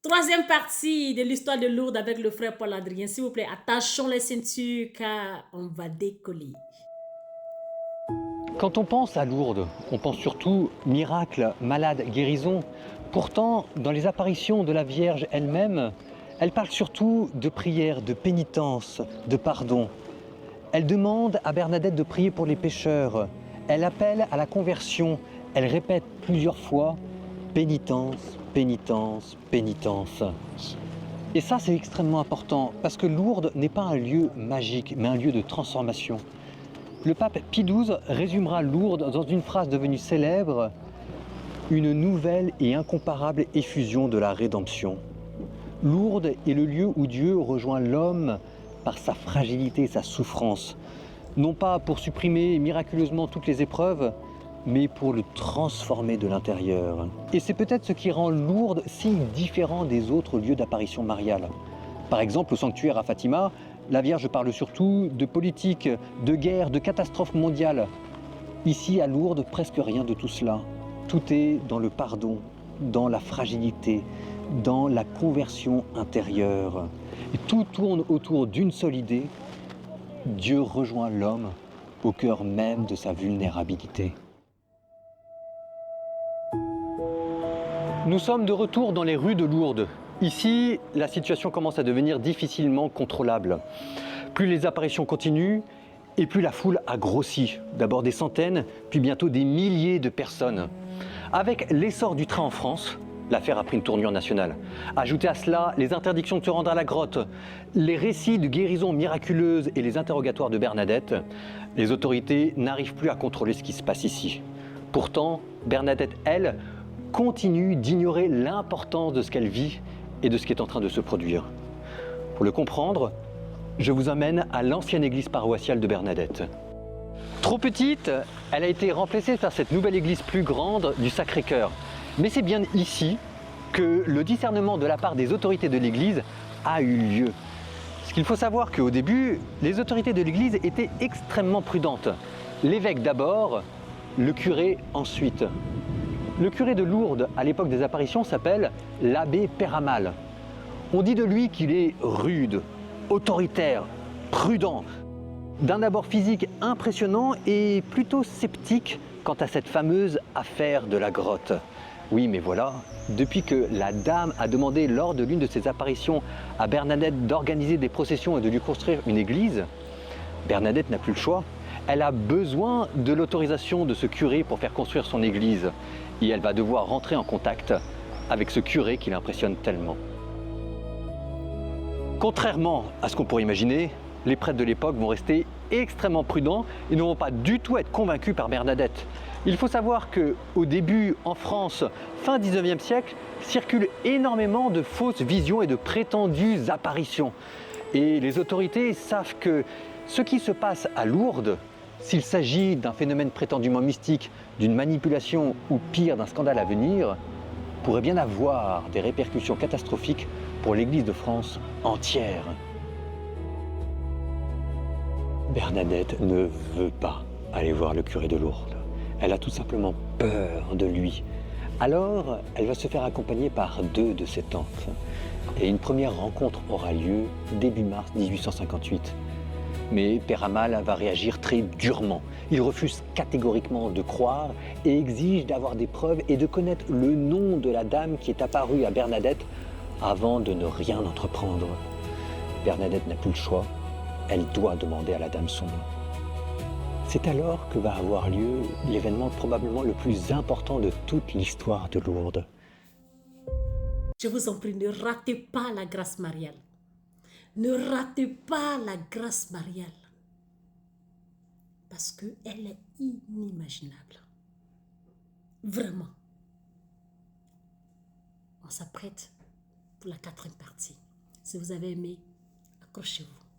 Troisième partie de l'histoire de Lourdes avec le frère Paul Adrien. S'il vous plaît, attachons les ceintures car on va décoller. Quand on pense à Lourdes, on pense surtout miracle, malade, guérison. Pourtant, dans les apparitions de la Vierge elle-même, elle parle surtout de prière, de pénitence, de pardon. Elle demande à Bernadette de prier pour les pécheurs. Elle appelle à la conversion. Elle répète plusieurs fois pénitence, pénitence, pénitence. Et ça, c'est extrêmement important parce que Lourdes n'est pas un lieu magique, mais un lieu de transformation. Le pape Pie XII résumera Lourdes dans une phrase devenue célèbre: une nouvelle et incomparable effusion de la rédemption. Lourdes est le lieu où Dieu rejoint l'homme par sa fragilité et sa souffrance, non pas pour supprimer miraculeusement toutes les épreuves, mais pour le transformer de l'intérieur. Et c'est peut-être ce qui rend Lourdes si différent des autres lieux d'apparition mariale. Par exemple, au sanctuaire à Fatima, la Vierge parle surtout de politique, de guerre, de catastrophes mondiales. Ici, à Lourdes, presque rien de tout cela. Tout est dans le pardon, dans la fragilité, dans la conversion intérieure. Et tout tourne autour d'une seule idée: Dieu rejoint l'homme au cœur même de sa vulnérabilité. Nous sommes de retour dans les rues de Lourdes. Ici, la situation commence à devenir difficilement contrôlable. Plus les apparitions continuent, et plus la foule a grossi. D'abord des centaines, puis bientôt des milliers de personnes. Avec l'essor du train en France, l'affaire a pris une tournure nationale. Ajoutez à cela les interdictions de se rendre à la grotte, les récits de guérisons miraculeuses et les interrogatoires de Bernadette, les autorités n'arrivent plus à contrôler ce qui se passe ici. Pourtant, Bernadette, elle, continue d'ignorer l'importance de ce qu'elle vit et de ce qui est en train de se produire. Pour le comprendre, je vous emmène à l'ancienne église paroissiale de Bernadette. Trop petite, elle a été remplacée par cette nouvelle église plus grande du Sacré-Cœur. Mais c'est bien ici que le discernement de la part des autorités de l'église a eu lieu. Ce qu'il faut savoir qu'au début, les autorités de l'église étaient extrêmement prudentes. L'évêque d'abord, le curé ensuite. Le curé de Lourdes, à l'époque des apparitions, s'appelle l'abbé Péramal. On dit de lui qu'il est rude, autoritaire, prudent, d'un abord physique impressionnant et plutôt sceptique quant à cette fameuse affaire de la grotte. Oui, mais voilà, depuis que la dame a demandé lors de l'une de ses apparitions à Bernadette d'organiser des processions et de lui construire une église, Bernadette n'a plus le choix. Elle a besoin de l'autorisation de ce curé pour faire construire son église. Et elle va devoir rentrer en contact avec ce curé qui l'impressionne tellement. Contrairement à ce qu'on pourrait imaginer, les prêtres de l'époque vont rester extrêmement prudents et ne vont pas du tout être convaincus par Bernadette. Il faut savoir qu'au début, en France, fin 19e siècle, circulent énormément de fausses visions et de prétendues apparitions. Et les autorités savent que ce qui se passe à Lourdes, s'il s'agit d'un phénomène prétendument mystique, d'une manipulation ou pire d'un scandale à venir, pourrait bien avoir des répercussions catastrophiques pour l'Église de France entière. Bernadette ne veut pas aller voir le curé de Lourdes. Elle a tout simplement peur de lui. Alors, elle va se faire accompagner par deux de ses tantes. Et une première rencontre aura lieu début mars 1858. Mais Péramal va réagir très durement. Il refuse catégoriquement de croire et exige d'avoir des preuves et de connaître le nom de la dame qui est apparue à Bernadette avant de ne rien entreprendre. Bernadette n'a plus le choix. Elle doit demander à la dame son nom. C'est alors que va avoir lieu l'événement probablement le plus important de toute l'histoire de Lourdes. Je vous en prie, ne ratez pas la grâce mariale. Ne ratez pas la grâce mariale. Parce qu'elle est inimaginable. Vraiment. On s'apprête pour la quatrième partie. Si vous avez aimé, accrochez-vous.